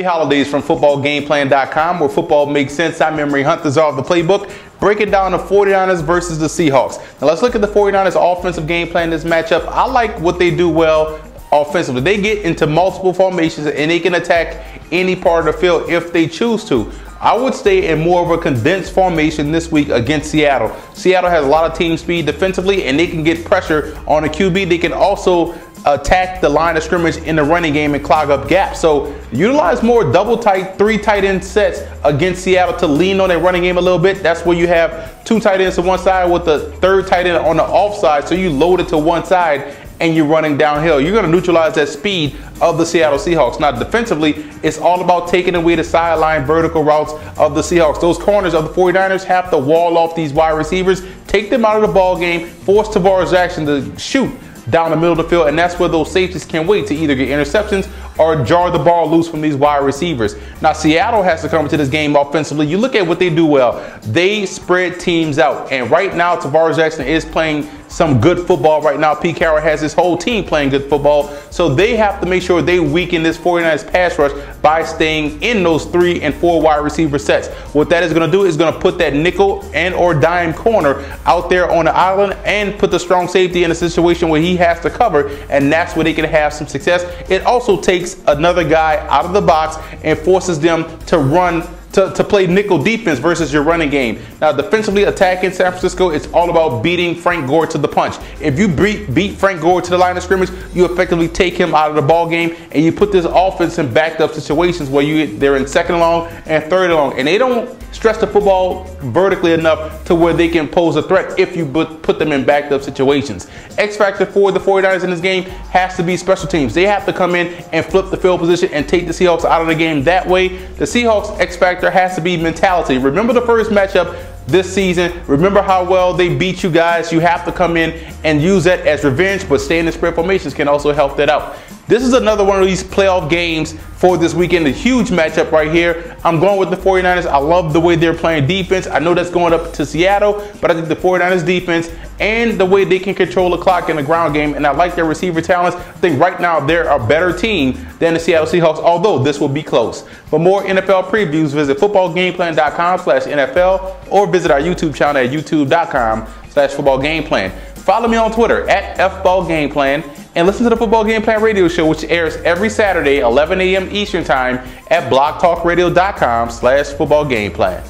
holidays from footballgameplan.com, where football makes sense. I'm Memory Hunters of the playbook, breaking down the 49ers versus the Seahawks. Now let's look at the 49ers offensive game plan in this matchup. I like what they do well offensively. They get into multiple formations and they can attack any part of the field if they choose to. I would stay in more of a condensed formation this week against Seattle. Seattle has a lot of team speed defensively, and they can get pressure on the QB. They can also attack the line of scrimmage in the running game and clog up gaps. So utilize more double tight, 3 tight end sets against Seattle to lean on their running game a little bit. That's where you have 2 tight ends to one side with the 3rd tight end on the offside. So you load it to one side and you're running downhill. You're going to neutralize that speed of the Seattle Seahawks. Now, defensively, it's all about taking away the sideline vertical routes of the Seahawks. Those corners of the 49ers have to wall off these wide receivers, take them out of the ball game, force Tavares Jackson to shoot down the middle of the field, and that's where those safeties can wait to either get interceptions or jar the ball loose from these wide receivers. Now, Seattle has to come into this game offensively. You look at what they do well. They spread teams out, and right now, Tavares Jackson is playing some good football right now. Pete Carroll has his whole team playing good football, so they have to make sure they weaken this 49ers pass rush by staying in those 3 and 4 wide receiver sets. What that is going to do is going to put that nickel and or dime corner out there on the island and put the strong safety in a situation where he has to cover, and that's where they can have some success. It also takes another guy out of the box and forces them to run to play nickel defense versus your running game. Now, defensively attacking San Francisco, it's all about beating Frank Gore to the punch. If you beat Frank Gore to the line of scrimmage, you effectively take him out of the ball game, and you put this offense in backed up situations where they're in 2nd and long and 3rd and long, and they don't stretch the football vertically enough to where they can pose a threat if you put them in backed up situations. X factor for the 49ers in this game has to be special teams. They have to come in and flip the field position and take the Seahawks out of the game that way. The Seahawks X factor has to be mentality. Remember the first matchup this season. Remember how well they beat you guys. You have to come in and use that as revenge, but staying in spread formations can also help that out. This is another one of these playoff games for this weekend, a huge matchup right here. I'm going with the 49ers. I love the way they're playing defense. I know that's going up to Seattle, but I think the 49ers defense and the way they can control the clock in the ground game, and I like their receiver talents. I think right now they're a better team than the Seattle Seahawks, although this will be close. For more NFL previews, visit footballgameplan.com/NFL or visit our YouTube channel at youtube.com/footballgameplan. Follow me on Twitter at FBallGamePlan, and listen to the Football Game Plan radio show, which airs every Saturday, 11 a.m. Eastern Time at blogtalkradio.com/footballgameplan.